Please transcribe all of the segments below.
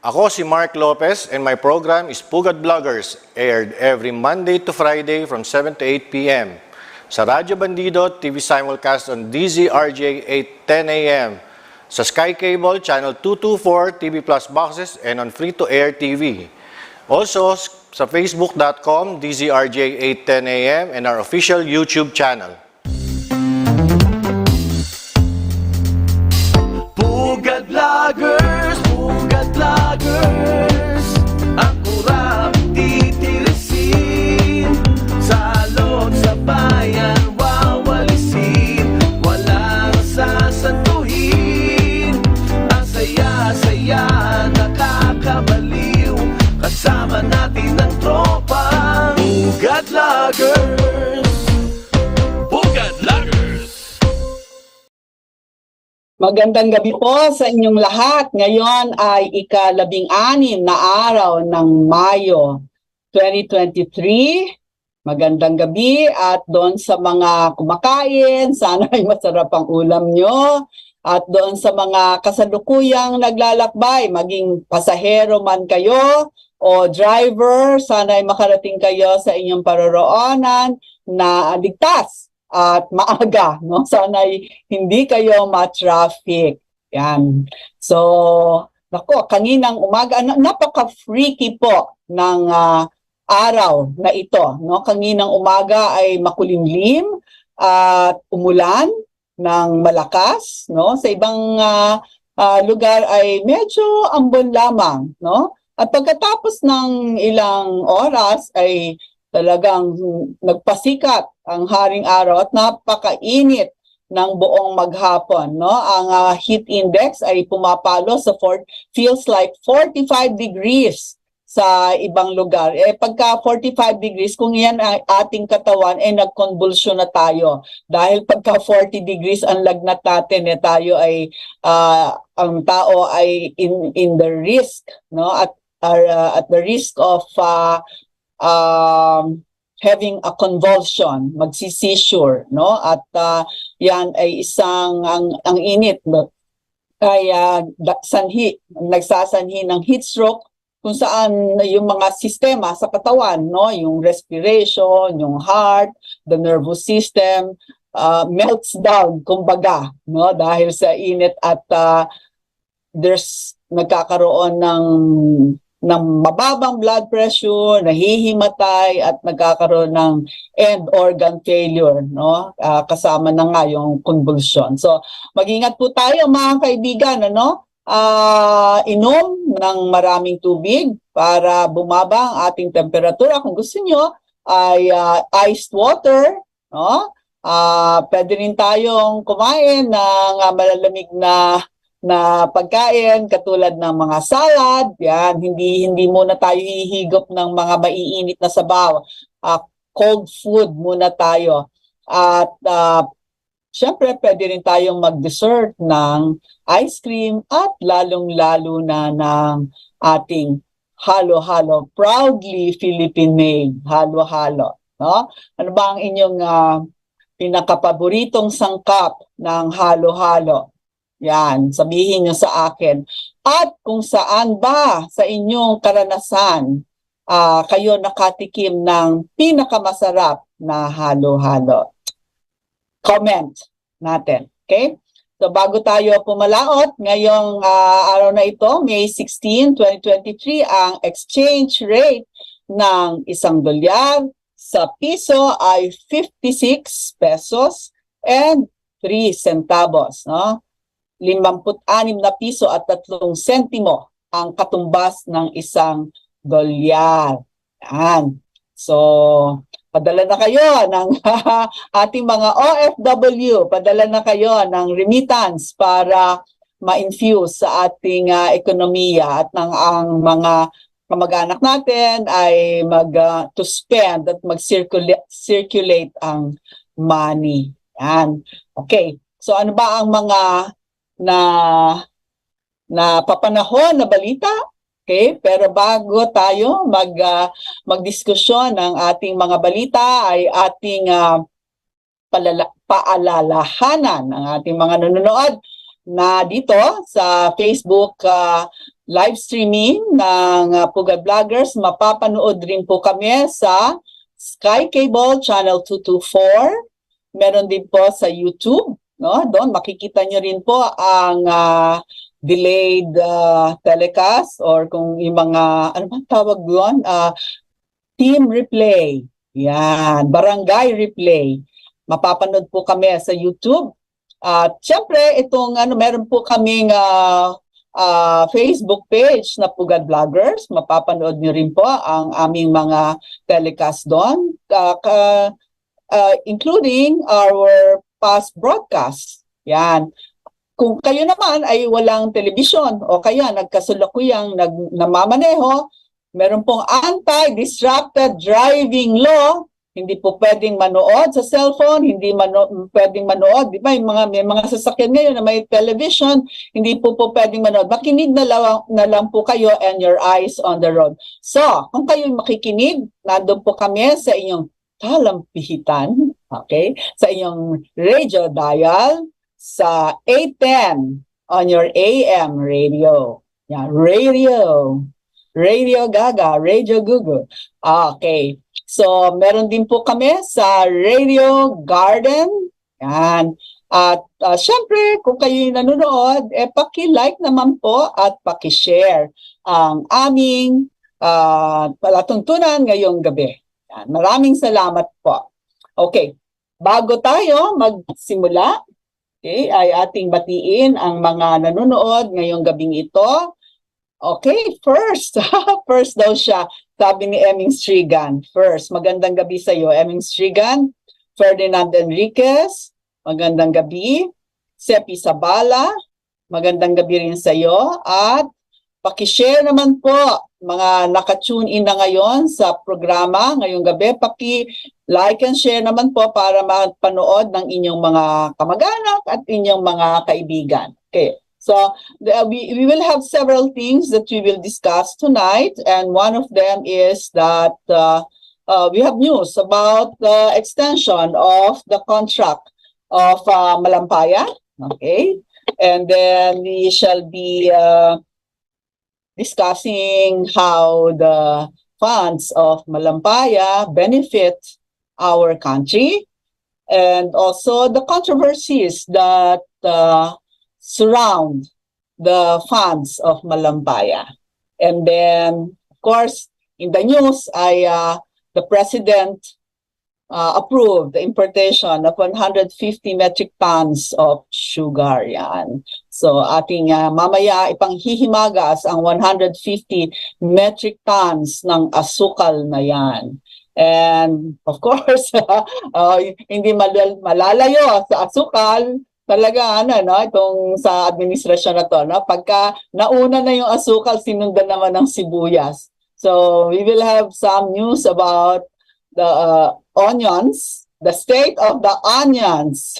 Ako si Mark Lopez and my program is Pugad Vloggers, aired every Monday to Friday from 7 to 8 p.m. sa Radyo Bandido TV simulcast on 𝗕𝗹CE 8:10 a.m. sa Sky Cable Channel 224 TV Plus boxes and on free-to-air TV. Also sa facebook.com 𝗕𝗹CE 8:10 a.m. and our official YouTube channel. Pugad Vloggers, Pugad Vloggers, ang kurap titirisin, salot sa bayan wawalisin, walang sasantuhin, ang saya-saya nakakabaliw, kasama natin ang tropa. Pugad Vloggers, Pugad Vloggers. Magandang gabi po sa inyong lahat. Ngayon ay ika-16 na araw ng Mayo 2023. Magandang gabi at doon sa mga kumakain, sana ay masarap ang ulam nyo. At doon sa mga kasalukuyang naglalakbay, maging pasahero man kayo o driver, sana ay makarating kayo sa inyong paroroonan na ligtas at maaga, no? Sana hindi kayo ma-traffic. Yan. So, nako, kaninang umaga, napaka-freaky po ng araw na ito, no? Kaninang umaga ay makulimlim at umulan ng malakas, no? Sa ibang lugar ay medyo ambon lamang, no? At pagkatapos ng ilang oras ay talagang nagpasikat ang haring araw at napakainit ng buong maghapon, no? Ang heat index ay pumapalo sa feels like 45 degrees sa ibang lugar. Pagka 45 degrees, kung yan ang ating katawan, nagkonvulsyon na tayo. Dahil pagka 40 degrees ang lagnat natin, tayo ay, ang tao ay in the risk, no? At the risk of having a convulsion, magsi-seizure, no? At yan ay isang ang init, no? Ay nagsasanhi ng heat stroke kung saan yung mga sistema sa katawan, no, yung respiration, yung heart, the nervous system melts down, kumbaga, no, dahil sa init at there's nagkakaroon ng mababang blood pressure, nahihimatay at nagkakaroon ng end organ failure, no? Kasama na nga yung convulsion. So, mag-ingat po tayo mga kaibigan, ano? Inom ng maraming tubig para bumaba ang ating temperatura. Kung gusto nyo ay iced water, no? Pwede rin tayong kumain ng malalamig na pagkain katulad ng mga salad, yan, hindi muna tayo hihigop ng mga maiinit na sabaw. Cold food muna tayo. At syempre pwede rin tayong mag-dessert ng ice cream at lalong-lalo na ng ating halo-halo. Proudly Philippine-made halo-halo, no? Ano ba ang inyong pinakapaboritong sangkap ng halo-halo? Yan, sabihin nyo sa akin. At kung saan ba sa inyong karanasan kayo nakatikim ng pinakamasarap na halo-halo? Comment natin, okay? So bago tayo pumalaot, ngayong araw na ito, May 16, 2023, ang exchange rate ng $1 sa piso ay 56 pesos and 3 centavos, no? 56 na piso at 3 sentimo ang katumbas ng $1. Yan. So, padala na kayo ng ating mga OFW, padala na kayo ng remittance para ma-infuse sa ating ekonomiya at ang mga kamag-anak natin ay to spend at mag-circulate ang money. Yan. Okay. So, ano ba ang mga na papanahon na balita? Okay, pero bago tayo magdiskusyon ng ating mga balita ay ating paalalahanan ng ating mga nanonood na dito sa Facebook live streaming ng Pugad Vloggers. Mapapanood rin po kami sa Sky Cable Channel 224. Meron din po sa YouTube, no? Doon makikita nyo rin po ang delayed telecast or kung yung mga, ano ba tawag doon? Team replay. Yan, barangay replay. Mapapanood po kami sa YouTube. At syempre, itong meron po kaming Facebook page na Pugad Vloggers. Mapapanood nyo rin po ang aming mga telecast doon. Including our past broadcasts. Yan. Kung kayo naman ay walang telebisyon o kaya nagkasulukuyang namamaneho, meron pong anti-disrupted driving law. Hindi po pwedeng manood sa cellphone, hindi pwedeng manood. Di ba? May mga sasakyan ngayon na may television, hindi po pwedeng manood. Makinig na lang po kayo and your eyes on the road. So, kung kayo makikinig, nandun po kami sa inyong talampihitan, okay, sa inyong radio dial, sa 810 on your AM radio. Yeah, Radio Gaga, Radio Google. Okay, so meron din po kami sa Radio Garden. Yan. At syempre, kung kayo nanonood, paki-like naman po at paki-share ang aming palatuntunan ngayong gabi. Maraming salamat po. Okay, bago tayo magsimula, okay, ay ating batiin ang mga nanonood ngayong gabing ito. Okay, first daw siya, sabi ni Eming Strigan. First, magandang gabi sa iyo, Eming Strigan. Ferdinand Enriquez, magandang gabi. Sepi Sabala, magandang gabi rin sa iyo. At paki-share naman po, mga naka-tune in na ngayon sa programa ngayong gabi, paki-like and share naman po para mapanood ng inyong mga kamag-anak at inyong mga kaibigan. Okay, so we will have several things that we will discuss tonight, and one of them is that we have news about the extension of the contract of Malampaya. Okay, and then we shall be discussing how the funds of Malampaya benefit our country, and also the controversies that surround the funds of Malampaya. And then, of course, in the news, the President approved the importation of 150 metric tons of sugar. Yan. So ating mamaya ipanghihimagas ang 150 metric tons ng asukal na yan. And of course, hindi malalayo sa asukal. Talaga itong sa administrasyon na to, pagka nauna na yung asukal, sinundan naman ng sibuyas. So we will have some news about the onions, the state of the onions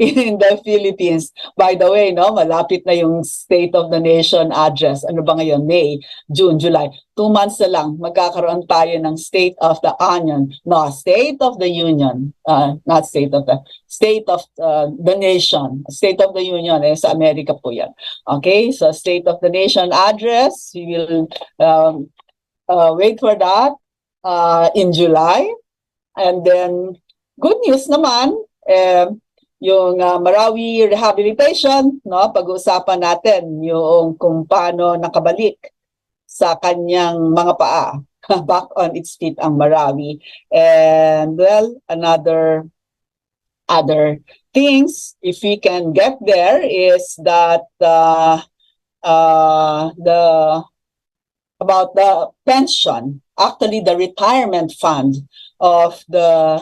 in the Philippines. By the way, malapit na yung State of the Nation address. Ano ba ngayon? May, June, July. 2 months na lang, magkakaroon tayo ng State of the Onion. No, State of the Union. Not State of the Nation. State of the Union, sa Amerika po yan. Okay, so State of the Nation address, we will wait for that in July. And then, good news naman, yung Marawi rehabilitation, pag-uusapan natin yung kung paano nakabalik sa kanyang mga paa, back on its feet ang Marawi. And well, other things, if we can get there, is that about the pension, actually the retirement fund of the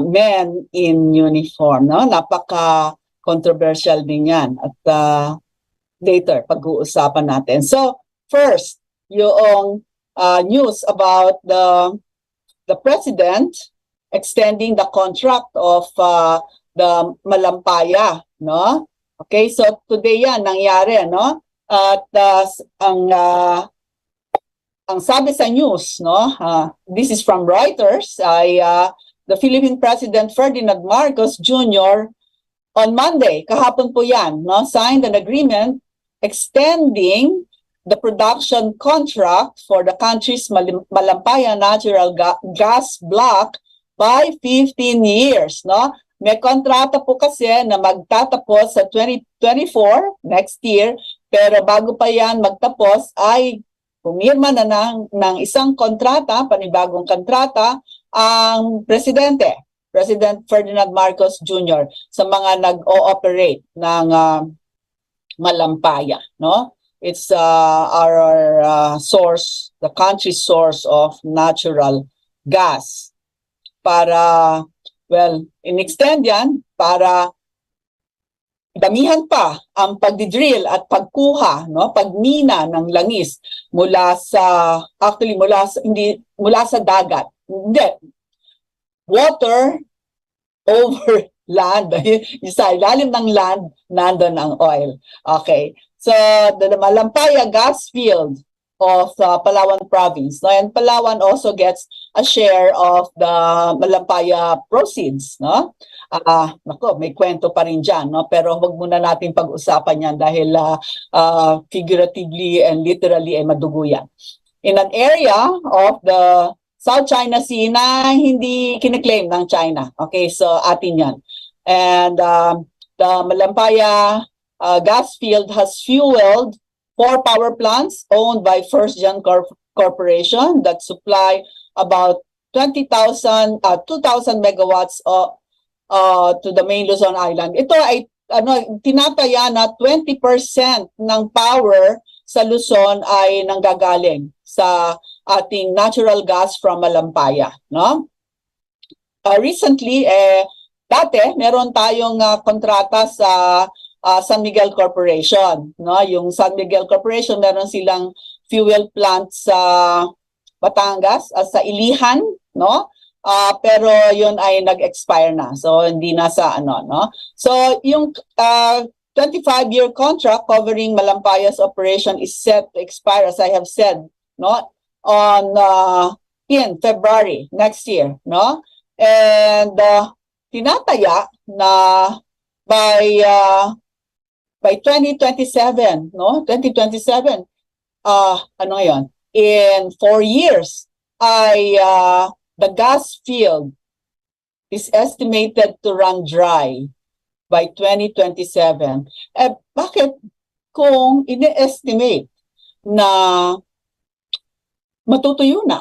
men in uniform. Napaka-controversial din yan. At later, pag-uusapan natin. So, first, yung news about the President extending the contract of the Malampaya. Okay, so today yan nangyari. At ang sabi sa news, this is from Reuters, ay the Philippine President Ferdinand Marcos Jr. on Monday, kahapon po yan, no, signed an agreement extending the production contract for the country's Malampaya natural gas block by 15 years, no? May kontrata po kasi na magtatapos sa 2024, next year, pero bago pa yan magtapos ay pumirma na ng isang kontrata, panibagong kontrata, ang President Ferdinand Marcos Jr. sa mga nag-ooperate ng Malampaya, no? It's our source, the country's source of natural gas. Para, well, in-extend yan para damihan pa ang pagdidrill at pagkuha, no, pagmina ng langis mula sa mula sa dagat. Hindi. Water over land. Sa ilalim ng land, nandun ang oil. Okay. So, the Malampaya gas field of Palawan province. No? And Palawan also gets a share of the Malampaya proceeds. No? Nako, may kwento pa rin dyan. No? Pero huwag muna natin pag-usapan yan dahil figuratively and literally ay madugo yan. In an area of the South China Sea na hindi kiniklaim ng China. Okay, so atin yan. And the Malampaya gas field has fueled 4 power plants owned by First Gen Corporation that supply about 2,000 megawatts to the main Luzon Island. Ito ay tinataya na 20% ng power sa Luzon ay nanggagaling sa ating natural gas from Malampaya, no? Recently, dati meron tayong kontrata sa San Miguel Corporation, no? Yung San Miguel Corporation, meron silang fuel plant sa Batangas, sa Ilihan, no? Pero yun ay nag-expire na. So hindi na sa no? So yung 25-year contract covering Malampaya's operation is set to expire, as I have said, no? On in February next year, no? And tinataya na by 2027, no? 2027, ano yon? In 4 years, ay the gas field is estimated to run dry by 2027. Bakit kung ine-estimate na matutuyo na,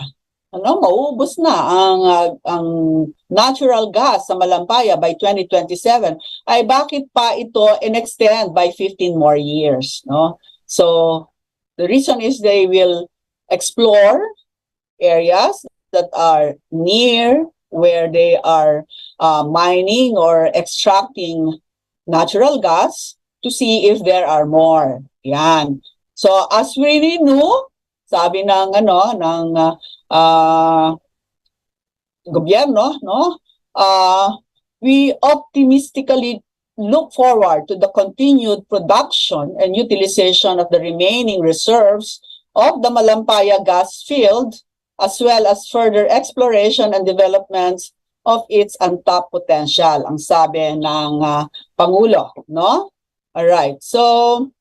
mauubos na ang natural gas sa Malampaya by 2027, ay bakit pa ito in-extend by 15 more years, no? So the reason is they will explore areas that are near where they are mining or extracting natural gas to see if there are more. Yan. So as we really know, sabi ng gobyerno, no? We optimistically look forward to the continued production and utilization of the remaining reserves of the Malampaya gas field, as well as further exploration and developments of its untapped potential, ang sabi ng Pangulo, no? All right. So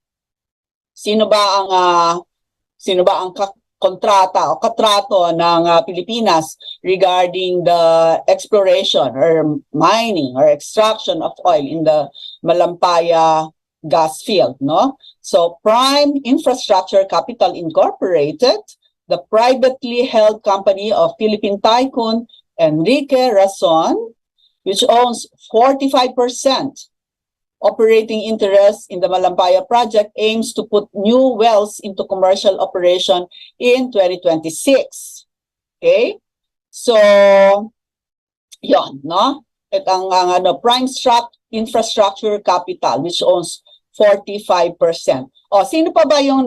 sino ba ang kontrata o katrato ng Pilipinas regarding the exploration or mining or extraction of oil in the Malampaya gas field, no? So Prime Infrastructure Capital Incorporated, the privately held company of Philippine tycoon 𝗕𝗪que𝗴𝗏, which owns 45% operating interest in the Malampaya project, aims to put new wells into commercial operation in 2026. Okay? So, yon, no? At ang Prime Infrastructure Capital, which owns 45%. O, sino pa ba yung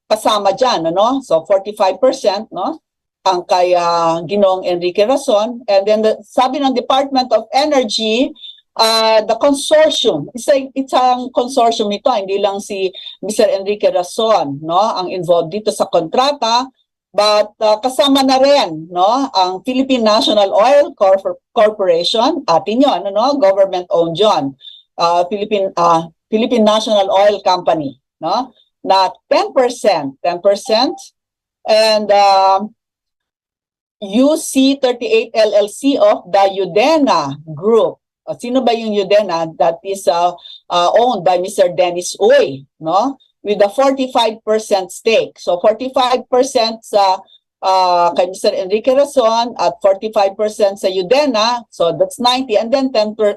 kasama dyan, ano? So, 45%, no? Ang kay Ginoong 𝗕𝗪que𝗴𝗏. And then, sabi ng Department of Energy, the consortium, it's ang consortium nito, hindi lang si Mr. 𝗕𝗪que𝗴𝗏, no, ang involved dito sa kontrata, but kasama na rin, no, ang Philippine National Oil Corporation, atin yun, no, government-owned yun. Philippine National Oil Company, no? Na 10%, and 𝗕𝗎𝗃 LLC of the Eudena Group. Sino ba yung Eudena? That is owned by Mr. Dennis Uy, no? With a 45% stake. So 45% sa kay Mr. Enrique Razon at 45% sa Eudena. So that's 90, and then 10%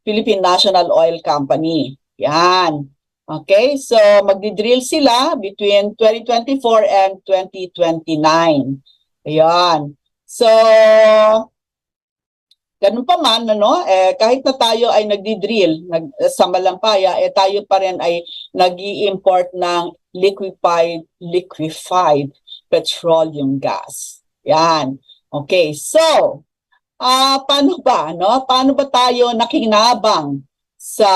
Philippine National Oil Company. Yan. Okay, so magdi-drill sila between 2024 and 2029. Ayan. So, ganun pa man, ano, kahit na tayo ay nagdi-drill sa Malampaya, tayo pa rin ay nag-i-import ng liquefied petroleum gas. Yan. Okay, so, paano ba, no? Paano ba tayo nakinabang sa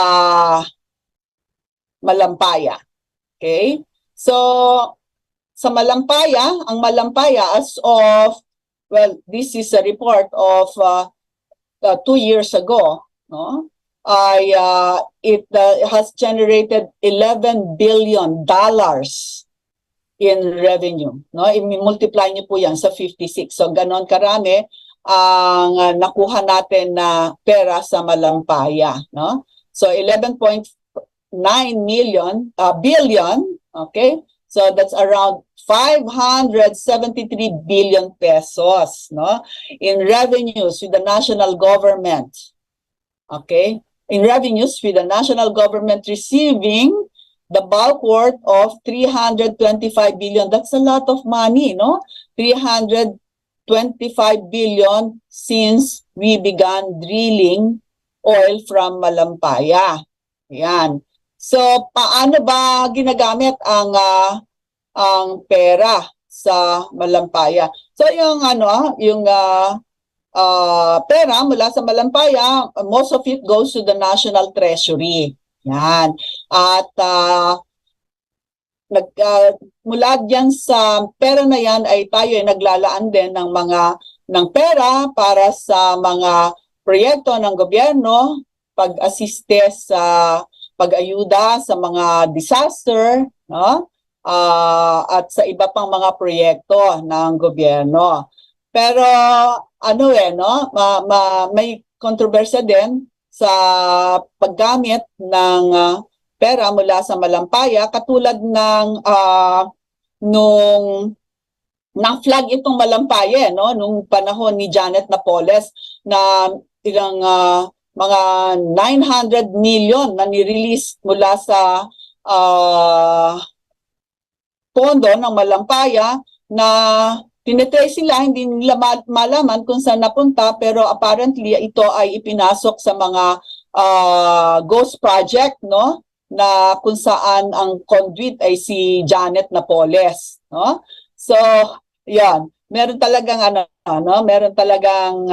Malampaya? Okay? So, sa Malampaya, ang Malampaya as of, well, this is a report of 2 years ago, no? It has generated $11 billion in revenue, no? I-multiply niyo po yan sa 56. So, ganon karami ang nakuha natin na pera sa Malampaya, no? So, 11.9 billion, okay? So that's around 573 billion pesos, no? In revenues with the national government. Okay? In revenues with the national government receiving the bulk worth of 325 billion. That's a lot of money, no? 325 billion since we began drilling oil from Malampaya. Yan. So, paano ba ginagamit ang pera sa Malampaya? So, yung pera mula sa Malampaya, most of it goes to the National Treasury. Yan. At mula diyan sa pera na yan ay tayo ay naglalaan din ng pera para sa mga proyekto ng gobyerno, pag-asiste sa pag-ayuda sa mga disaster, no? At sa iba pang mga proyekto ng gobyerno. Pero ano no? May kontrobersya din sa paggamit ng pera mula sa Malampaya, katulad ng nung na-flag itong Malampaya, no? Nung panahon ni Janet Napoles na ilang mga 900 million na nirelease mula sa pondo ng Malampaya na tinitrace sila, hindi nila malaman kung saan napunta, pero apparently ito ay ipinasok sa mga ghost project, no? Na kung saan ang conduit ay si Janet Napoles, no? So, yan, meron talagang meron talagang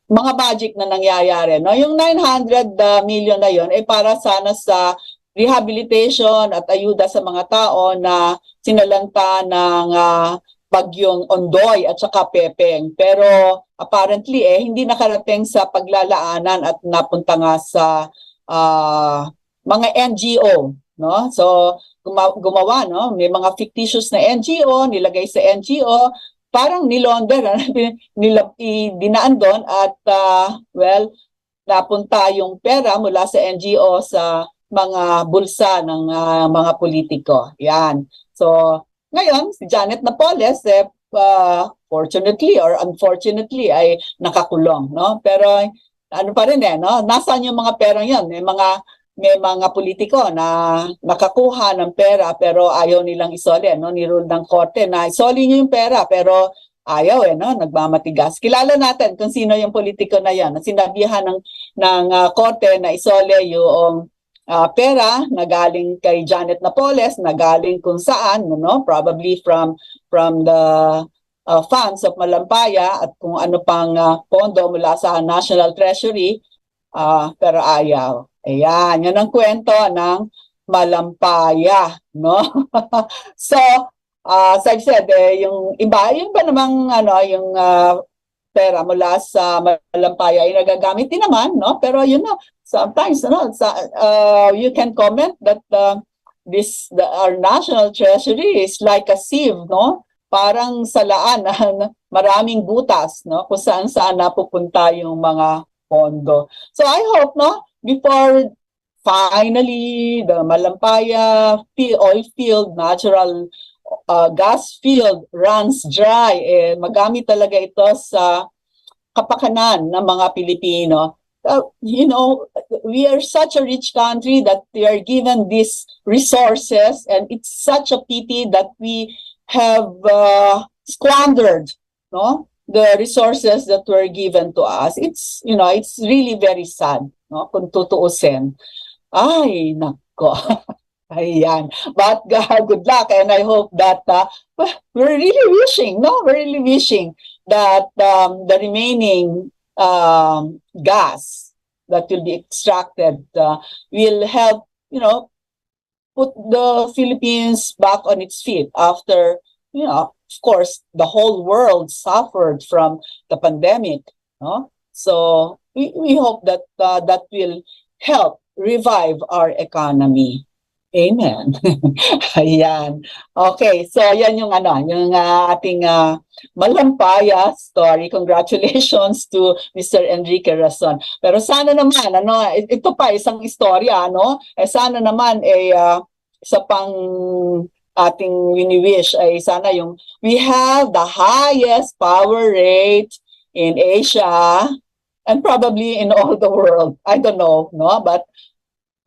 mga magic na nangyayari, no? Yung 900 million na yon ay para sana sa rehabilitation at ayuda sa mga tao na sinalanta ng bagyong Ondoy at saka Pepeng. Pero apparently hindi nakarating sa paglalaanan at napunta nga sa mga NGO, no? So gumawa, no? May mga fictitious na NGO, nilagay sa NGO, parang nilonder, dinaan doon at well, napunta yung pera mula sa NGO sa mga bulsa ng mga politiko. Yan. So, ngayon, si Janet Napoles, fortunately or unfortunately, ay nakakulong, no? Pero, ano pa rin no? Nasaan yung mga perang yan? May mga politiko na nakakuha ng pera pero ayaw nilang isoli, no? Nirule ng korte na isoli nyo yung pera pero ayaw no? Nagmamatigas. Kilala natin kung sino yung politiko na yan. Sinabihan ng korte na isoli yung pera na galing kay Janet Napoles, na galing kung saan, no? Probably from the funds of Malampaya at kung ano pang pondo mula sa National Treasury, pero ayaw. Ayan, yan ang kwento ng Malampaya, no? So, as I've said, yung iba, yung ba namang, yung pera mula sa Malampaya ay nagagamit din naman, no? Pero sometimes you can comment that our national treasury is like a sieve, no? Parang salaan na maraming butas, no? Kung saan napupunta yung mga pondo. So I hope, no, before finally the Malampaya oil field, natural gas field runs dry, magamit talaga ito sa kapakanan ng mga Pilipino. We are such a rich country that we are given these resources, and it's such a pity that we have squandered, no, the resources that were given to us. It's really very sad, no, kung tutuusin. Ay, nako. Ayan. But good luck, and I hope that we're really wishing that the remaining gas that will be extracted will help, put the Philippines back on its feet after, of course, the whole world suffered from the pandemic. No? So we hope that that will help revive our economy. Amen. Ayan. Okay, so yan yung ating Malampaya story. Congratulations to Mr. Enrique Razon. Pero sana naman, ito pa isang istorya, sana naman isa pang ating wini-wish ay sana we have the highest power rate in Asia and probably in all the world. I don't know, no? But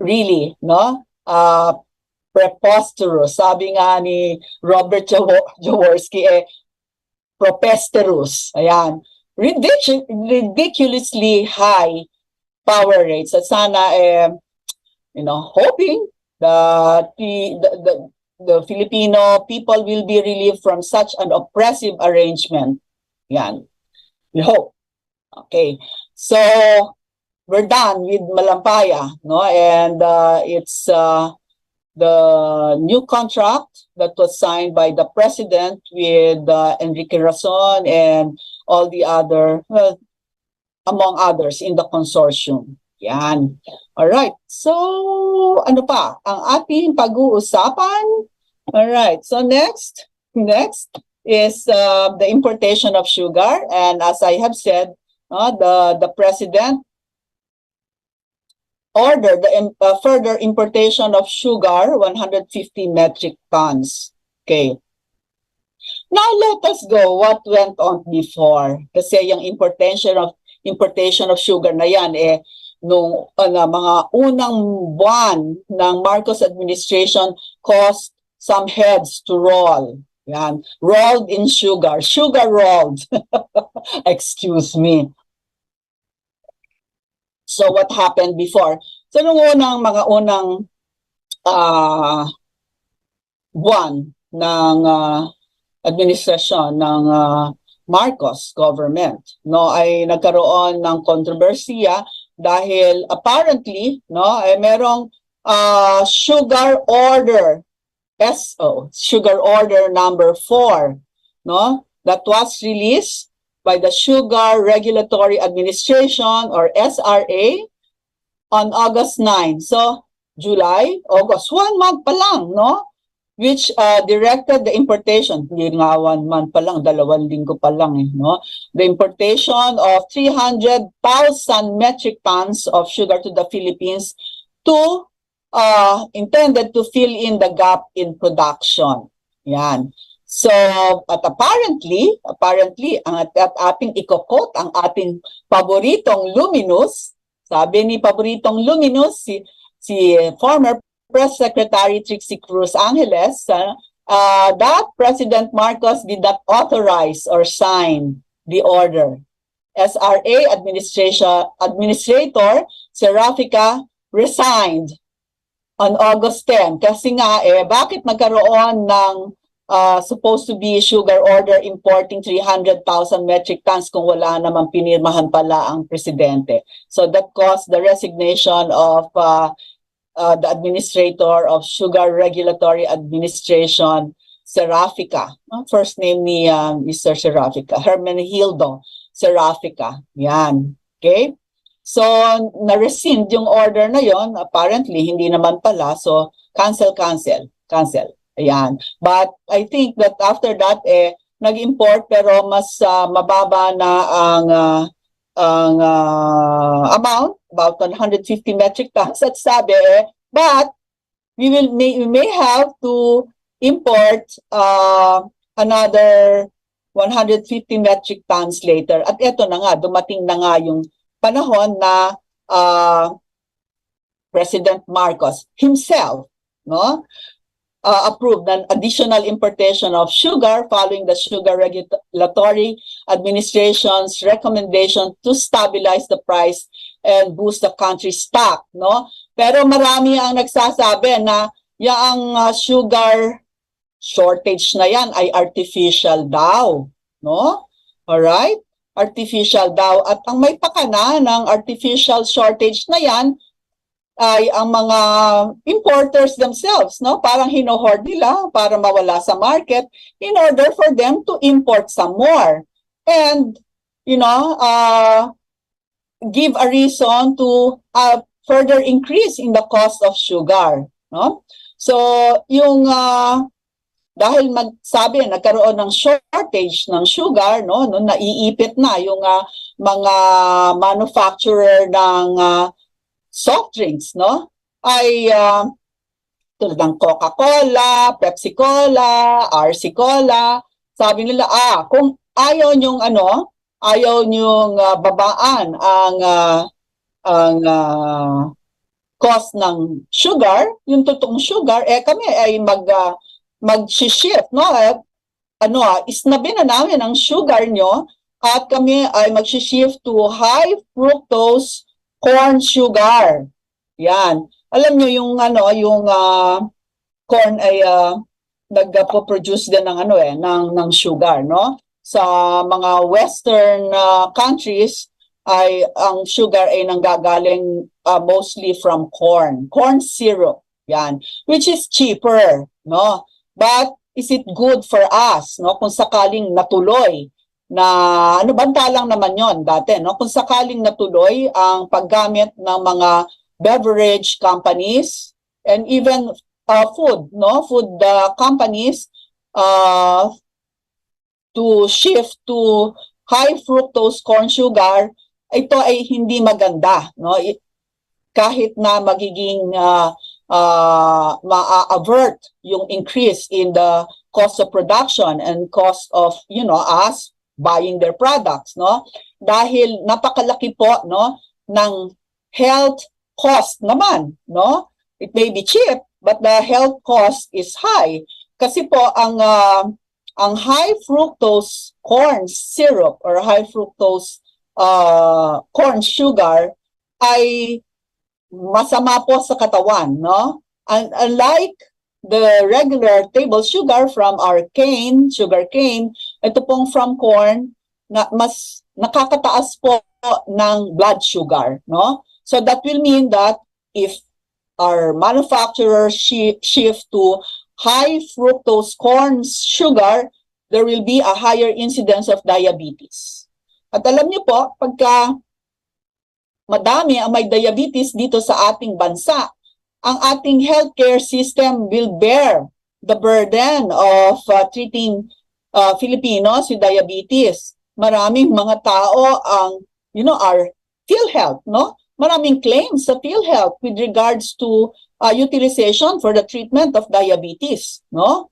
really, no? Preposterous. Sabi nga ni Robert 𝗕𝗹𝗴𝗲𝗃, preposterous. Ayan. Ridiculously high power rates. At sana, hoping that the Filipino people will be relieved from such an oppressive arrangement. Yan. We hope. Okay. So, we're done with Malampaya, no? And it's the new contract that was signed by the president with Enrique Razon and all the other, among others, in the consortium. Yan. All right. So, ano pa ang ating pag-uusapan? All right. So next is the importation of sugar, and as I have said, the president ordered the further importation of sugar, 150 metric tons. Okay. Now let us go what went on before. Kasi yung importation of sugar na yan nung mga unang buwan ng Marcos administration caused some heads to roll. Yan, rolled in sugar rolled. Excuse me. So what happened before? So nung mga unang buwan ng administrasyon ng Marcos government, ay nagkaroon ng kontrobersiya dahil apparently merong sugar order sugar order number 4 that was released by the Sugar Regulatory Administration, or SRA, on August 9. So, July, August, 1 month pa lang, which directed the importation, hindi nga 1 month pa lang, 2 linggo pa lang, the importation of 300,000 metric tons of sugar to the Philippines intended to fill in the gap in production. Yan. So, at apparently, at ating i-quote ang ating paboritong Luminous, sabi ni paboritong Luminous, si former Press Secretary 𝗕𝗹𝒃𝒃𝗴𝗏𝗂𝗃 that President Marcos did not authorize or sign the order. SRA Administrator 𝗕𝗹𝒃𝒃𝗴𝗏𝗃 resigned on August 10. Kasi nga, bakit nagkaroon ng supposed to be sugar order importing 300,000 metric tons kung wala namang pinirmahan pala ang presidente? So that caused the resignation of the Administrator of Sugar Regulatory Administration, 𝗕𝗹𝒃𝒃𝗴. First name ni Mr. 𝗕𝗹𝒃𝒃, Hermenegildo 𝗕𝗹𝚋𝗴𝗱. Yan. Okay? So, na-rescind yung order na yon. Apparently, hindi naman pala. So, cancel. Ayan. But I think that after that, nag-import pero mas mababa na ang amount, about 150 metric tons at sabi but we may have to import another 150 metric tons later. At eto na nga, dumating na nga yung panahon na President Marcos himself, no, approved an additional importation of sugar following the Sugar Regulatory Administration's recommendation to stabilize the price and boost the country's stock, no? Pero marami ang nagsasabi na yung sugar shortage na yan ay artificial daw, no? Alright? Artificial daw. At ang may pakana ng artificial shortage na yan ay ang mga importers themselves, no? Parang hinohoard nila para mawala sa market in order for them to import some more. And, you know, give a reason to further increase in the cost of sugar, no? So, yung dahil sabi nagkaroon ng shortage ng sugar, no, naiipit na yung mga manufacturer ng soft drinks, no, ay tulad ng Coca-Cola, Pepsi-Cola, RC-Cola. Sabi nila, kung ayaw nyong ayaw nyong babaan ang cost ng sugar, yung totoong sugar, kami ay mag-shift, no? Isnabi na namin ang sugar nyo at kami ay mag-shift to high fructose corn sugar. Yan. Alam nyo yung corn ay nagpo-produce din ng ng sugar, no? Sa mga western countries ay ang sugar ay nanggagaling mostly from corn syrup. Yan, which is cheaper, no? But is it good for us, no? Kung sakaling natuloy na banta lang naman yon dati, no? Kung sakaling natuloy ang paggamit ng mga beverage companies and even food companies to shift to high fructose corn sugar, ito ay hindi maganda, no? Kahit na magiging ma-avert yung increase in the cost of production and cost of us buying their products, no? Dahil napakalaki po, no, ng health cost naman, no? It may be cheap, but the health cost is high. Kasi po ang high fructose corn syrup or high fructose corn sugar ay masama po sa katawan, no? And unlike the regular table sugar from our sugar cane, ito pong from corn na mas nakakataas po ng blood sugar, no? So that will mean that if our manufacturers shift to high fructose corn sugar, there will be a higher incidence of diabetes. At alam niyo po, pagka madami ang may diabetes dito sa ating bansa, ang ating healthcare system will bear the burden of treating Filipinos with diabetes. Maraming mga tao ang, our PhilHealth, no? Maraming claims sa PhilHealth with regards to utilization for the treatment of diabetes, no?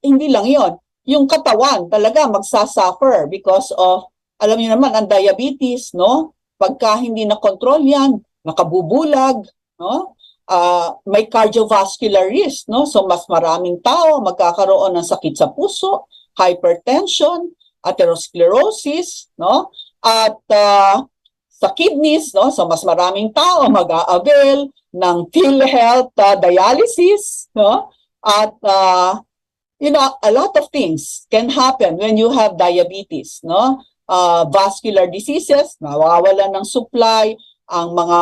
Hindi lang yon. Yung katawan talaga magsasuffer because of, alam niyo naman, ang diabetes, no? Pagka hindi na control yan, nakabubulag, no? May cardiovascular risk, no? So mas maraming tao magkakaroon ng sakit sa puso, hypertension, atherosclerosis, no? At sa kidneys, no? So mas maraming tao mag-a-avail ng PhilHealth dialysis, no? At a lot of things can happen when you have diabetes, no? Vascular diseases, nawawalan ng supply ang mga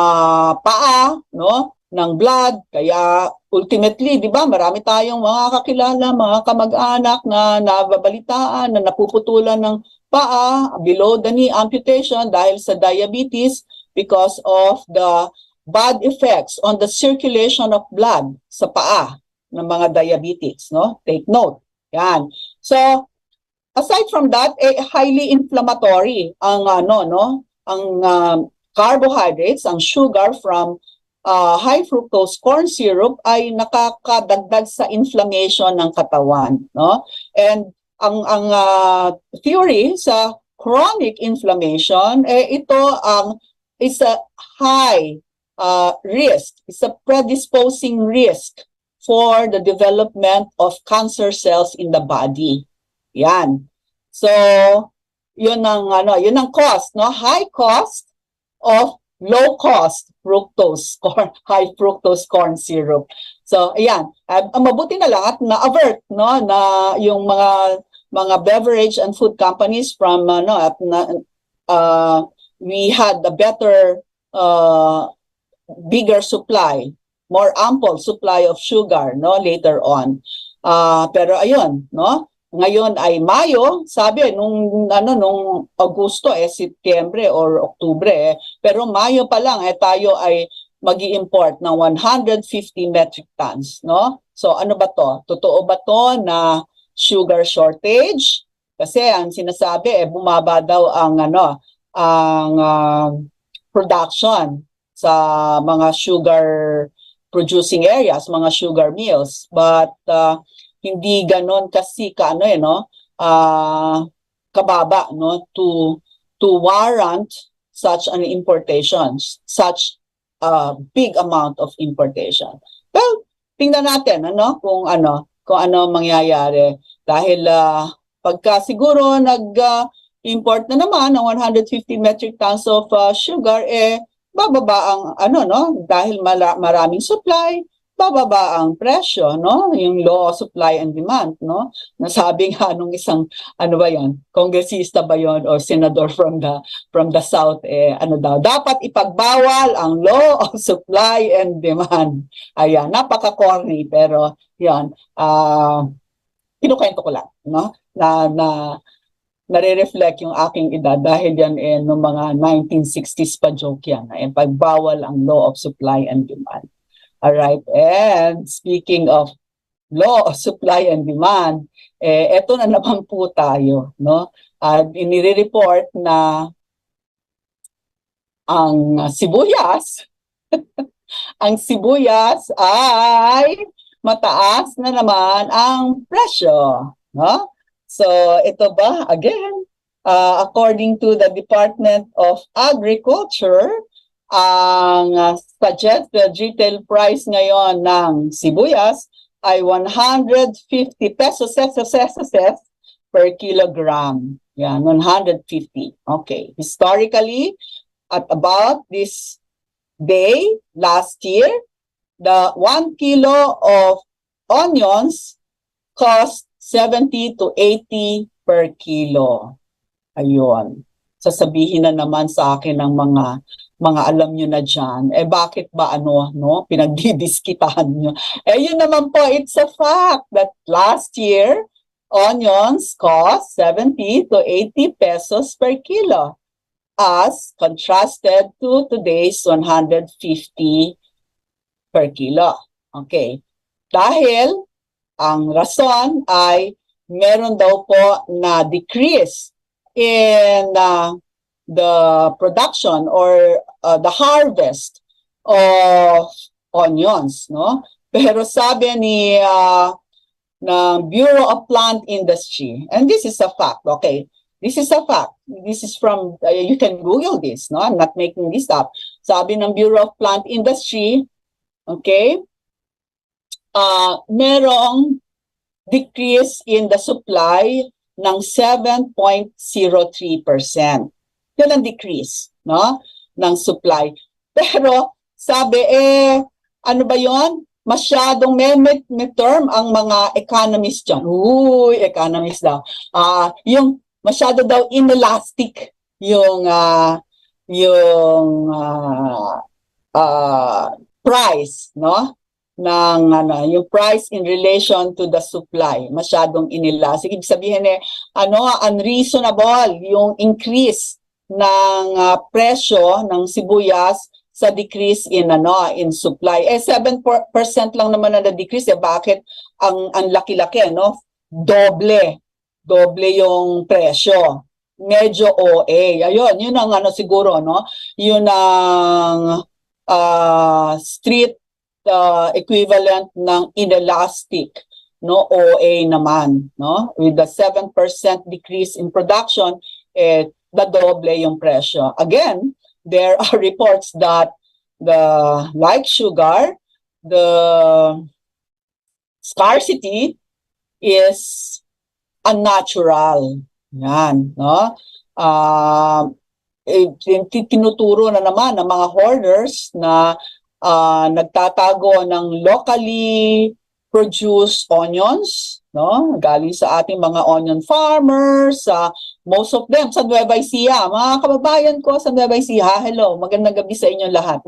paa, no, ng blood. Kaya ultimately, di ba, marami tayong mga kakilala, mga kamag-anak na nababalitaan, na napuputulan ng paa, below the knee amputation dahil sa diabetes because of the bad effects on the circulation of blood sa paa ng mga diabetics, no? Take note. Yan. So, aside from that, highly inflammatory ang carbohydrates, ang sugar from high fructose corn syrup ay nakakadagdag sa inflammation ng katawan, no? And ang theory sa chronic inflammation, ito is a high risk, it's a predisposing risk for the development of cancer cells in the body. Yan. So, yun ang cost, no? High cost of low cost high fructose corn syrup. So, ayan. Mabuti na lang at na-avert, no, na yung mga beverage and food companies from we had a better bigger supply, more ample supply of sugar, no, later on. Pero ayun, no? Ngayon ay Mayo, sabi nung Agosto Setyembre or Oktubre pero Mayo pa lang tayo ay magi-import ng 150 metric tons, no? So ano ba to? Totoo ba to na sugar shortage? Kasi ang sinasabi bumaba daw ang production sa mga sugar producing areas, mga sugar mills, but hindi ganon kasi kababa, no, to warrant such an importation, such a big amount of importation. Well, tingnan natin kung ano mangyayari dahil pagka siguro nag-import na naman ng 150 metric tons of sugar, bababa ang dahil maraming supply, bababa ang presyo, no? Yung law of supply and demand, no? Nasabi nga nung isang kongresista ba yon o senador from the south, dapat ipagbawal ang law of supply and demand. Ayan, napaka-corny pero yan, kinukwento ko lang, no? Nare-reflect yung aking edad dahil yan noong mga 1960s pa joke yan, pagbawal ang law of supply and demand. Alright, and speaking of law of supply and demand, eto na naman po tayo, no? Inire-report na ang sibuyas, ang sibuyas ay mataas na naman ang presyo, no? So ito ba, again, according to the Department of Agriculture, ang suggested retail price ngayon ng sibuyas ay 150 pesos per kilogram. Yan, 150. Okay. Historically, at about this day, last year, the 1 kilo of onions cost 70 to 80 per kilo. Ayun. Sasabihin na naman sa akin ng mga alam nyo na dyan, bakit ba pinagdidiskitahan nyo? Yun naman po, it's a fact that last year, onions cost 70 to 80 pesos per kilo as contrasted to today's 150 per kilo. Okay. Dahil ang rason ay meron daw po na decrease in the production or the harvest of onions, no? Pero sabi ng Bureau of Plant Industry, and this is a fact, okay? This is a fact. This is from, you can Google this, no? I'm not making this up. Sabi ng Bureau of Plant Industry, okay? Merong decrease in the supply ng 7.03%. Yan ang decrease, no, ng supply. Pero sabi ano ba yon? Masyadong may term ang mga economists dyan. Uy, economists daw. Yung masyado daw inelastic yung price, no? yung price in relation to the supply. Masyadong inelastic. Ibig sabihin unreasonable yung increase ng presyo ng sibuyas sa decrease in supply. 7% lang naman na decrease, bakit ang laki-laki, doble yung presyo. Medyo OA. Ayun, yun ang siguro, yun ang street equivalent ng inelastic, OA naman, with the 7% decrease in production, doble yung presyo. Again, there are reports that like sugar, the scarcity is unnatural. Yan, tinuturo na naman ng mga hoarders na nagtatago ng locally produced onions, galing sa ating mga onion farmers, most of them sa Nueva Ecija. Mga kababayan ko sa Nueva Ecija, hello, magandang gabi sa inyong lahat,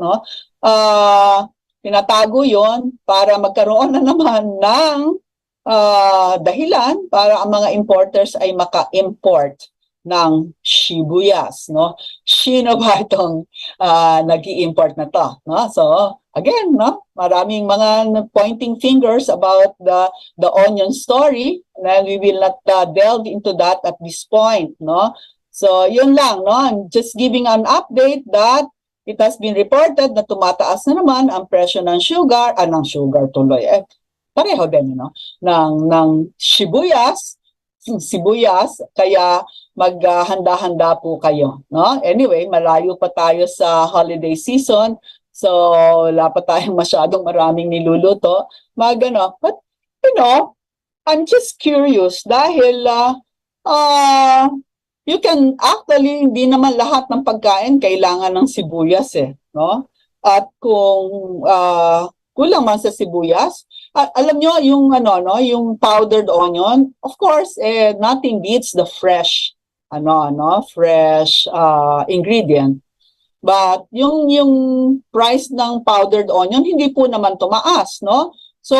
tinatago yon para magkaroon na naman ng dahilan para ang mga importers ay maka-import ng sibuyas, Sino ba itong nag-i-import na to, So, again, maraming mga pointing fingers about the onion story, and we will not delve into that at this point, So, yun lang, I'm just giving an update that it has been reported na tumataas na naman ang presyo ng sugar, tuloy, pareho din, ng sibuyas, kaya maghanda-handa po kayo, Anyway, malayo pa tayo sa holiday season, so wala pa tayong masyadong maraming niluluto. But, I'm just curious dahil you can actually, hindi naman lahat ng pagkain kailangan ng sibuyas, At kung kulang man sa sibuyas, alam nyo, yung yung powdered onion, of course, nothing beats the fresh, fresh ingredient. But yung price ng powdered onion, hindi po naman tumaas, So,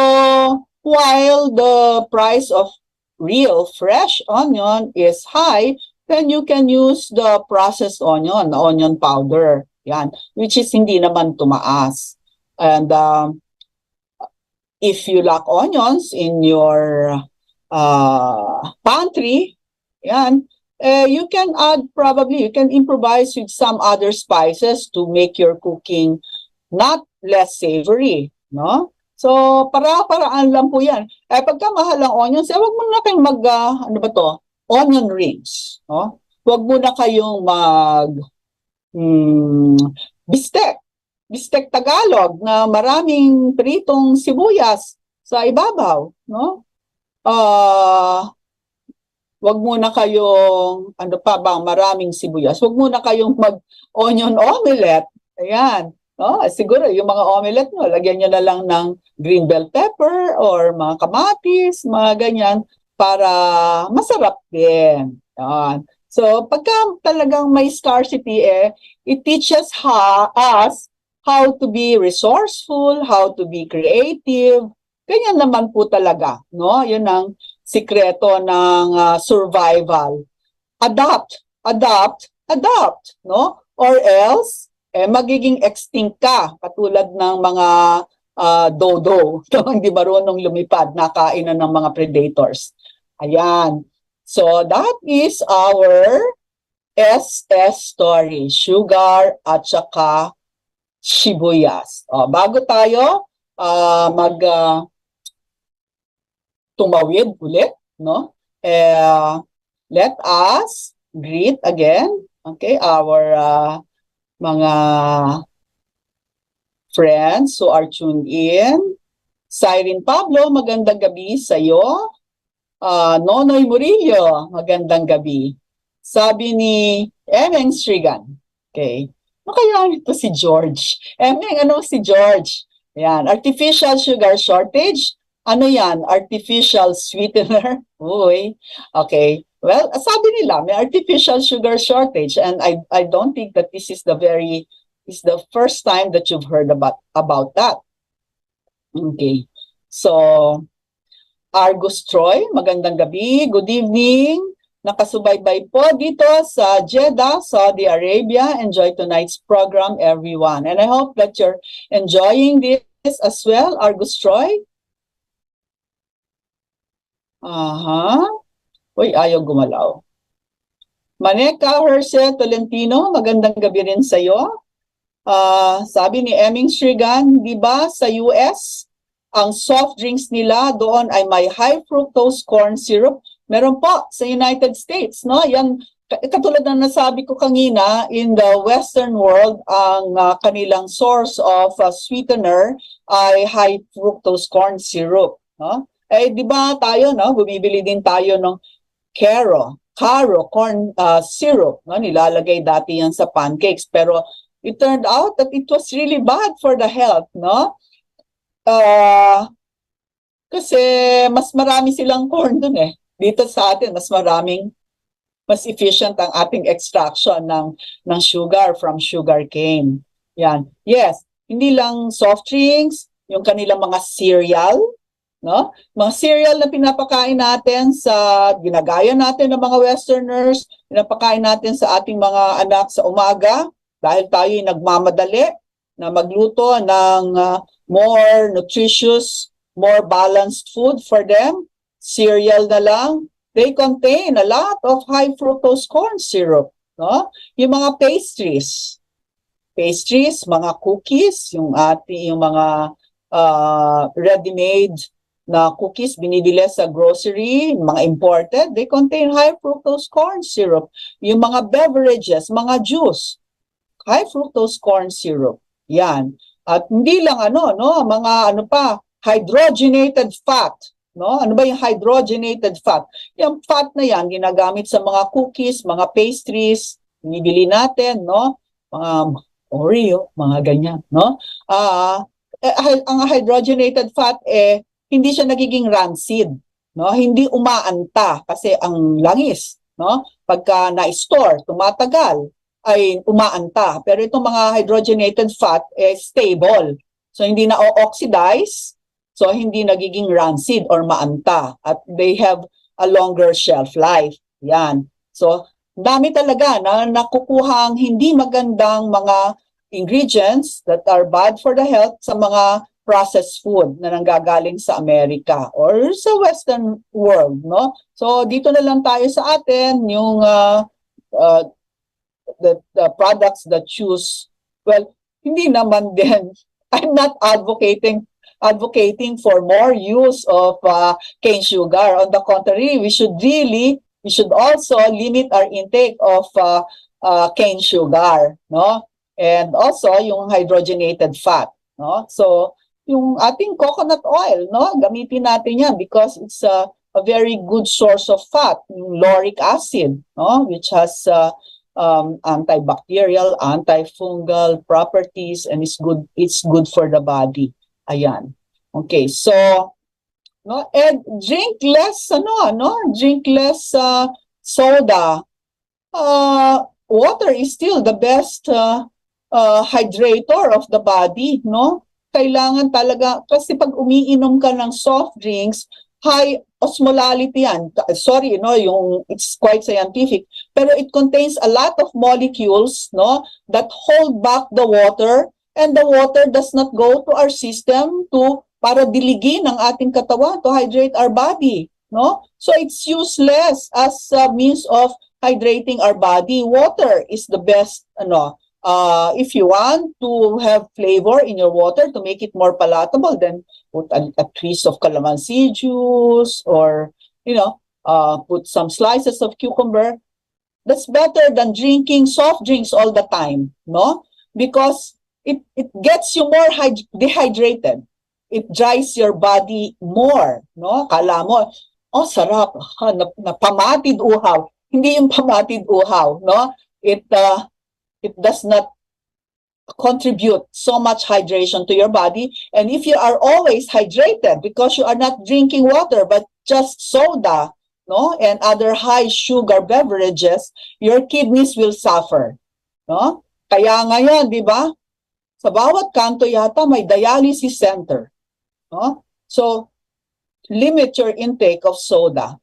while the price of real fresh onion is high, then you can use the processed onion, the onion powder, yan, which is hindi naman tumaas. And if you lack onions in your pantry, you can you can improvise with some other spices to make your cooking not less savory, So, para-paraan lang po yan. Pagka mahal ang onions, wag mo na kayong onion rings, Wag mo na kayong bistek Tagalog na maraming pritong sibuyas sa ibabaw, Wag muna kayong maraming sibuyas. Wag muna kayong mag-onion omelette. Ayan, siguro yung mga omelette nyo, lagyan nyo na lang ng green bell pepper or mga kamatis, mga ganyan, para masarap din. Ayan. So, pagka talagang may scarcity, it teaches us how to be resourceful, how to be creative. Ganyan naman po talaga, Yun ang sikreto ng survival. Adapt, Or else, magiging extinct ka, katulad ng mga dodo, hindi marunong lumipad, nakain na ng mga predators. Ayan. So, that is our SS story, sugar at saka sibuyas. Bago tayo tumawid ulit, let us greet again, our mga friends who are tuned in. Siren Pablo, magandang gabi sa iyo. Nonoy Murillo, magandang gabi. Sabi ni Emeng Strigan. Kaya ito si George. Emeng, si George? Yan, artificial sugar shortage. Ano yan? Artificial sweetener? Uy. Okay. Well, sabi nila, may artificial sugar shortage, and I don't think that this is the first time that you've heard about that. Okay. So, Argus Troy, magandang gabi. Good evening. Nakasubaybay po dito sa Jeddah, Saudi Arabia. Enjoy tonight's program, everyone. And I hope that you're enjoying this as well, Argus Troy. Uy, ayaw gumalaw. Maneka Herse Tolentino, magandang gabi rin sa iyo. Sabi ni Emming Shrigan, di ba sa US, ang soft drinks nila doon ay may high fructose corn syrup. Meron po sa United States, no? Yan, katulad na nasabi ko kanina, in the Western world, ang kanilang source of sweetener ay high fructose corn syrup, no? Eh, di ba tayo, no? Bumibili din tayo ng Caro corn syrup, no? Nilalagay dati yan sa pancakes, pero it turned out that it was really bad for the health, no? Kasi mas marami silang corn dun eh. Dito sa atin, mas efficient ang ating extraction ng sugar from sugar cane. Yan. Yes, hindi lang soft drinks, yung kanilang mga cereal, no? Mga cereal na pinapakain natin ginagaya natin ng mga Westerners, pinapakain natin sa ating mga anak sa umaga dahil tayo nagmamadali na magluto ng more nutritious, more balanced food for them. Cereal na lang, they contain a lot of high fructose corn syrup, no? Yung mga pastries, mga cookies, yung mga ready-made na cookies binibili sa grocery, mga imported, they contain high fructose corn syrup. Yung mga beverages, mga juice, high fructose corn syrup. Yan. At hindi lang mga hydrogenated fat, no? Ano ba yung hydrogenated fat? Yung fat na yan ginagamit sa mga cookies, mga pastries, binibili natin, no? Mga Oreo, mga ganyan, no? Ang hydrogenated fat hindi siya nagiging rancid, no? Hindi umaanta kasi ang langis, no? Pagka na-store, tumatagal, ay umaanta. Pero itong mga hydrogenated fat stable. So hindi na oxidize, so hindi nagiging rancid or maanta. At they have a longer shelf life. Yan. So dami talaga na nakukuhang hindi magandang mga ingredients that are bad for the health sa mga processed food na nanggagaling sa Amerika or sa Western world, no? So dito na lang tayo sa atin yung the products that choose, well, hindi naman din. I'm not advocating for more use of cane sugar. On the contrary, we should also limit our intake of cane sugar, no? And also yung hydrogenated fat, no? So yung ating coconut oil, no? Gamitin natin yan because it's a very good source of fat, yung lauric acid, no? Which has antibacterial, antifungal properties, and it's good for the body. Ayan. Okay, so no, and drink less soda. Water is still the best hydrator of the body, no? Kailangan talaga, kasi pag umiinom ka ng soft drinks, high osmolality yan. Sorry, no, it's quite scientific, pero it contains a lot of molecules, no, that hold back the water, and the water does not go to our system para diligin ang ating katawan to hydrate our body, no? So it's useless as a means of hydrating our body. Water is the best, if you want to have flavor in your water to make it more palatable, then put a twist of calamansi juice or, put some slices of cucumber. That's better than drinking soft drinks all the time, no? Because it gets you more dehydrated. It dries your body more, no? Kala mo, oh, sarap, napamatid uhaw. Hindi yung pamatid uhaw, no? It does not contribute so much hydration to your body. And if you are always hydrated because you are not drinking water but just soda, no, and other high sugar beverages, your kidneys will suffer, no? Kaya ngayon, di ba? Sa bawat kanto yata may dialysis center. no? So, limit your intake of soda.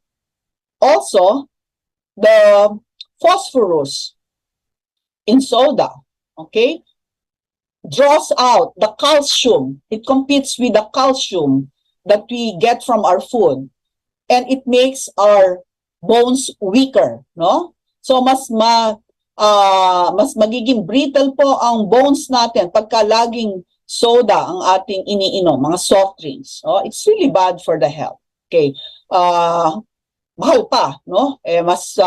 Also, the phosphorus in soda, okay, draws out the calcium. It competes with the calcium that we get from our food, and it makes our bones weaker, no? So mas magiging brittle po ang bones natin pagka laging soda ang ating iniinom, mga soft drinks. Oh, it's really bad for the health. Okay. Mahal pa, no? Mas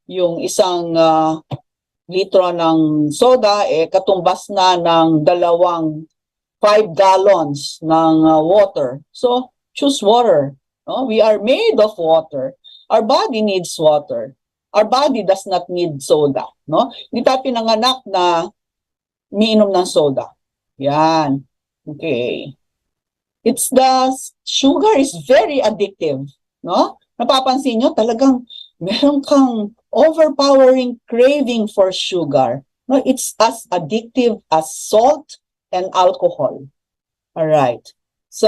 yung isang litro ng soda katumbas na ng 5 gallons ng water. So choose water. No? We are made of water. Our body needs water. Our body does not need soda. No? Hindi tayo pinanganak na umiinom ng soda. Yan. Okay. Sugar is very addictive. No? Napapansin nyo, talagang meron kang overpowering craving for sugar. No? It's as addictive as salt and alcohol. All right. So,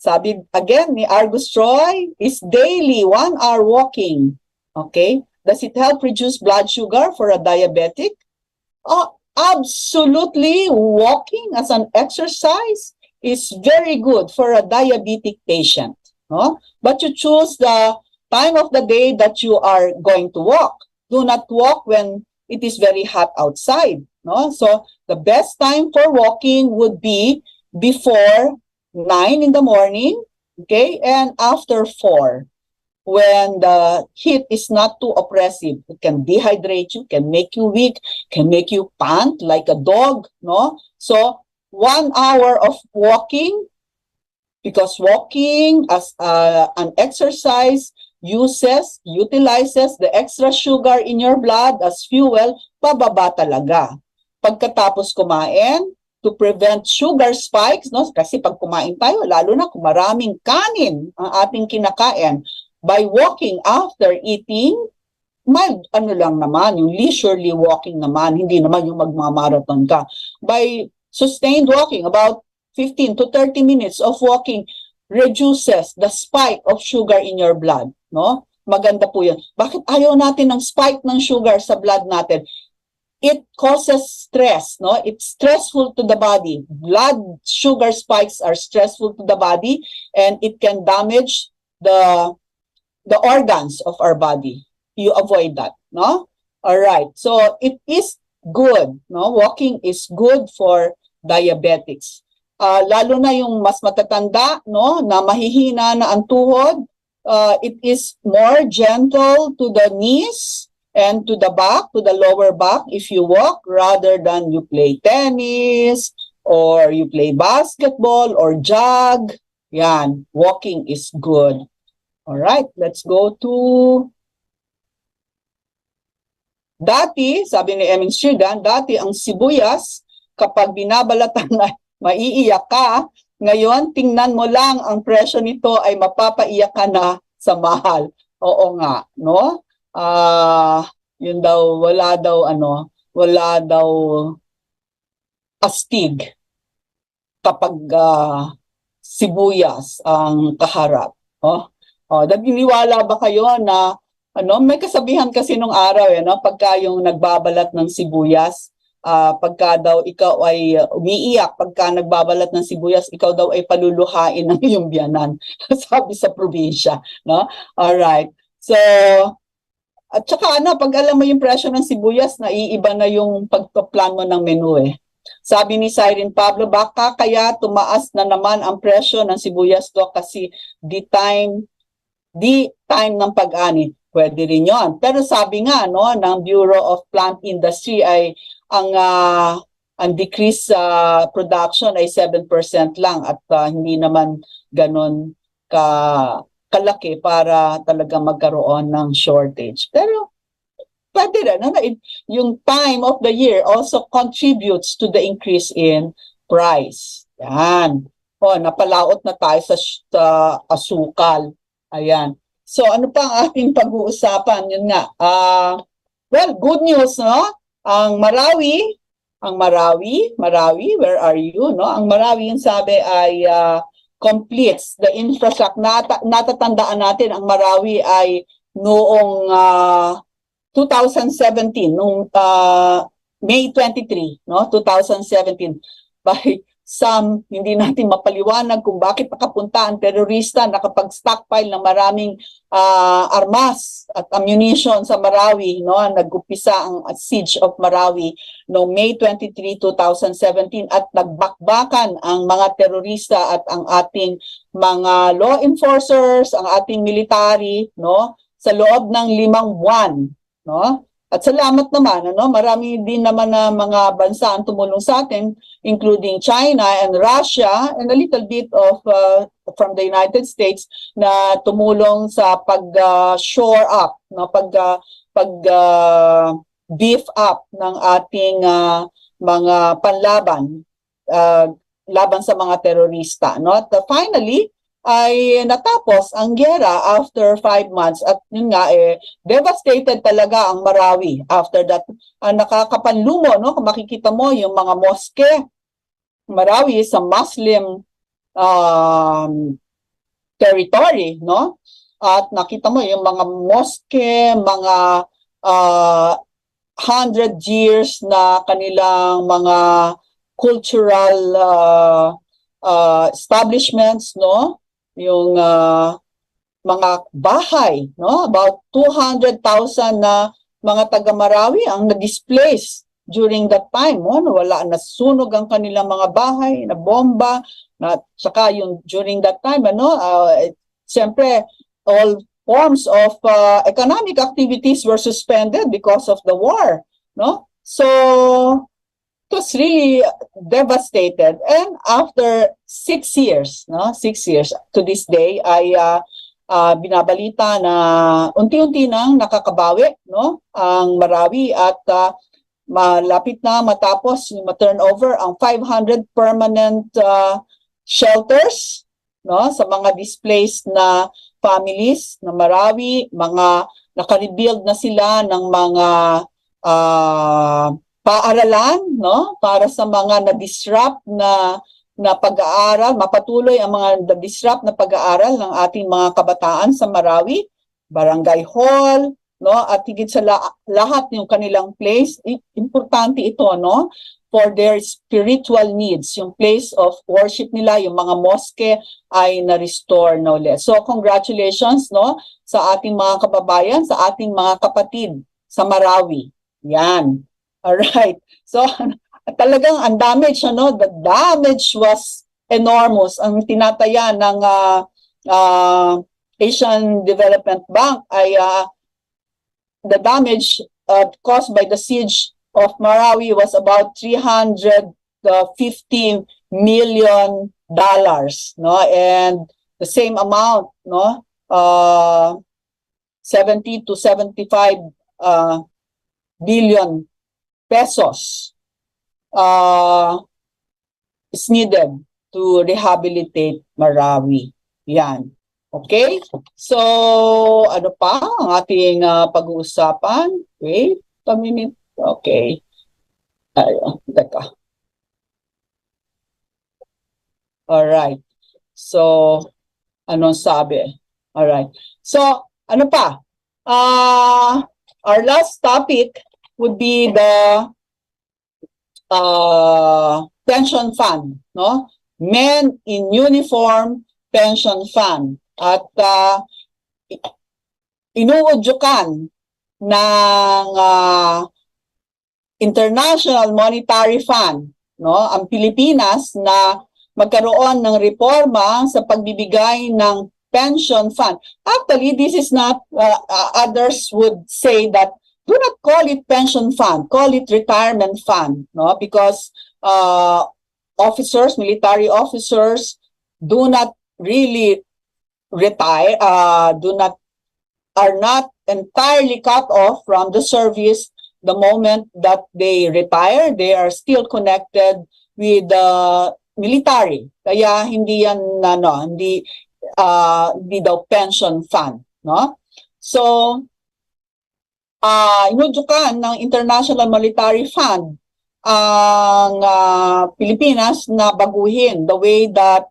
sabi again ni Argus Troy, is daily 1 hour walking. Okay? Does it help reduce blood sugar for a diabetic? Oh, absolutely. Walking as an exercise is very good for a diabetic patient. No? But you choose the time of the day that you are going to walk. Do not walk when it is very hot outside. No? So the best time for walking would be before 9 in the morning, okay, and after 4, when the heat is not too oppressive. It can dehydrate you, can make you weak, can make you pant like a dog, no? So 1 hour of walking, because walking as an exercise utilizes the extra sugar in your blood as fuel, pababa talaga. Pagkatapos kumain, to prevent sugar spikes, no? Kasi pag kumain tayo, lalo na kung maraming kanin ang ating kinakain, by walking after eating, ano lang naman, yung leisurely walking naman, hindi naman yung magmamarathon ka. By sustained walking, about 15 to 30 minutes of walking reduces the spike of sugar in your blood, no? Maganda po yan. Bakit ayaw natin ng spike ng sugar sa blood natin? It causes stress, no? It's stressful to the body. Blood sugar spikes are stressful to the body, and it can damage the organs of our body. You avoid that, no? All right. So it is good, no? Walking is good for diabetics. Lalo na yung mas matatanda, no, na mahihina na ang tuhod, it is more gentle to the knees and to the back, to the lower back, if you walk rather than you play tennis or you play basketball or jog. Yan, walking is good. All right, let's go to dati, sabi ni Eming Strigan, dati ang sibuyas, kapag binabalatan na maiiyak ka, ngayon tingnan mo lang ang presyo nito ay mapapaiyak ka na sa mahal. Oo nga, no? Yun daw, wala daw astig kapag sibuyas ang kaharap. Naginiwala ba kayo na may kasabihan kasi nung araw pagka yung nagbabalat ng sibuyas, pagka daw ikaw ay umiiyak, pagka nagbabalat ng sibuyas, ikaw daw ay paluluhain ng iyong biyanan. Sabi sa probinsya, no? All right. So, at saka pag alam mo yung presyo ng sibuyas, naiiba na yung pagpa-plan mo ng menu eh. Sabi ni Siren Pablo, baka kaya tumaas na naman ang presyo ng sibuyas to kasi di time ng pag-ani. Pwede rin yun. Pero sabi nga ng Bureau of Plant Industry ay ang decrease sa production ay 7% lang at hindi naman ganon kalaki para talaga magkaroon ng shortage. Pero pwede rin. Yung time of the year also contributes to the increase in price. Yan. Napalaot na tayo sa asukal. Ayan. So ano pa ang ating pag-uusapan? Yun nga. Well, good news, no? Ang Marawi Ang Marawi, where are you? No, ang Marawi yung sabi ay completes the infrastructure. Natatandaan natin ang Marawi ay noong 2017, nung May 23, no? 2017. By some, hindi natin mapaliwanag kung bakit nakapunta ang terorista, nakapag-stockpile ng maraming armas at ammunition sa Marawi, no? Nag-upisa ang siege of Marawi no May 23, 2017 at nagbakbakan ang mga terorista at ang ating mga law enforcers, ang ating military, no? Sa loob ng 5 buwan, no? At salamat naman, ano, marami din naman na mga bansa ang tumulong sa atin, including China and Russia, and a little bit of from the United States na tumulong sa pag-shore up, no, beef up ng ating mga panlaban laban sa mga terorista, no? At finally ay natapos ang giyera after 5 months at yun nga devastated talaga ang Marawi after that. Nakakapanlumo, no, kung makikita mo yung mga moske. Marawi is a Muslim territory, no? At nakita mo yung mga moske, mga 100 years na kanilang mga cultural establishments, no? Yung mga bahay, no? About 200,000 na mga taga-Marawi ang na-displace during that time, no? Wala, nasunog ang kanilang mga bahay, na bomba, na saka yung during that time, ano, siyempre all forms of economic activities were suspended because of the war, no? So it was really devastated. And after 6 years, no, 6 years to this day, ay binabalita na unti-unti nang nakakabawi, no, ang Marawi at malapit na matapos ma-turnover ang 500 permanent shelters, no, sa mga displaced na families na Marawi, mga naka-rebuild na sila ng mga paaralan, no, para sa mga na-disrupt na pag-aaral, mapatuloy ang mga na-disrupt na pag-aaral ng ating mga kabataan sa Marawi, barangay hall, no, at higit sa lahat yung kanilang place, importante ito, no, for their spiritual needs, yung place of worship nila, yung mga moske ay na-restore no less. So congratulations, no, sa ating mga kababayan, sa ating mga kapatid sa Marawi. Yan. Alright. So, talagang ang damage, ano, the damage was enormous. Ang tinataya ng Asian Development Bank ay the damage caused by the siege of Marawi was about $350 million, no? And the same amount, no, 70 to 75 billion pesos is needed to rehabilitate Marawi. Yan. Okay? So, ano pa ang ating pag-uusapan? Wait a minute. Okay. Ayun, teka. Alright. So, anong sabi? Alright. So, ano pa? Our last topic would be the pension fund, no? Men in Uniform Pension Fund. At inuudyukan ng International Monetary Fund, no, ang Pilipinas na magkaroon ng reforma sa pagbibigay ng pension fund. Actually, this is not, others would say that do not call it pension fund, call it retirement fund, no? Because officers, military officers, do not really retire, are not entirely cut off from the service the moment that they retire. They are still connected with the military. Kaya hindi yan, hindi daw pension fund, no? So, inudyukan ng International Monetary Fund ang Pilipinas na baguhin the way that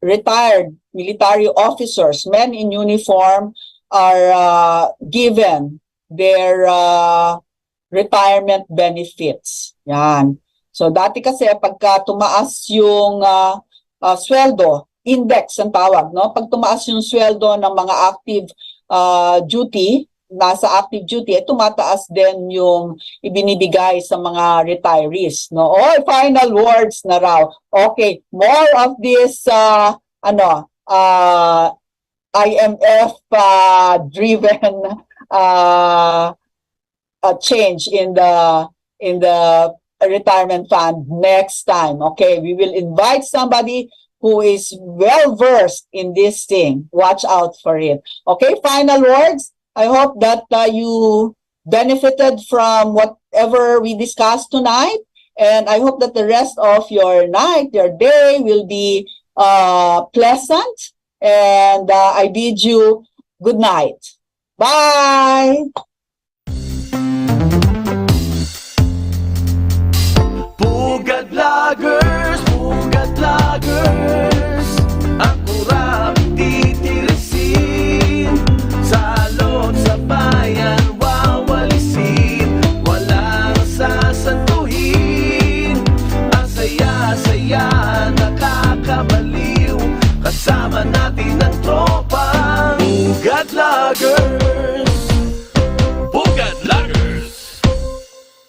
retired military officers, men in uniform, are given their retirement benefits. Yan. So dati kasi pagka tumaas yung sweldo, index ang tawag, no? Pag tumaas yung sweldo ng mga active duty, nasa active duty, tumataas din yung ibinibigay sa mga retirees, no? Oh, final words na raw. Okay, more of this IMF driven change in the retirement fund next time. Okay, we will invite somebody who is well versed in this thing. Watch out for it. Okay, final words. I hope that you benefited from whatever we discussed tonight, and I hope that the rest of your night, your day will be pleasant, and I bid you good night. Bye! Pugad Vloggers.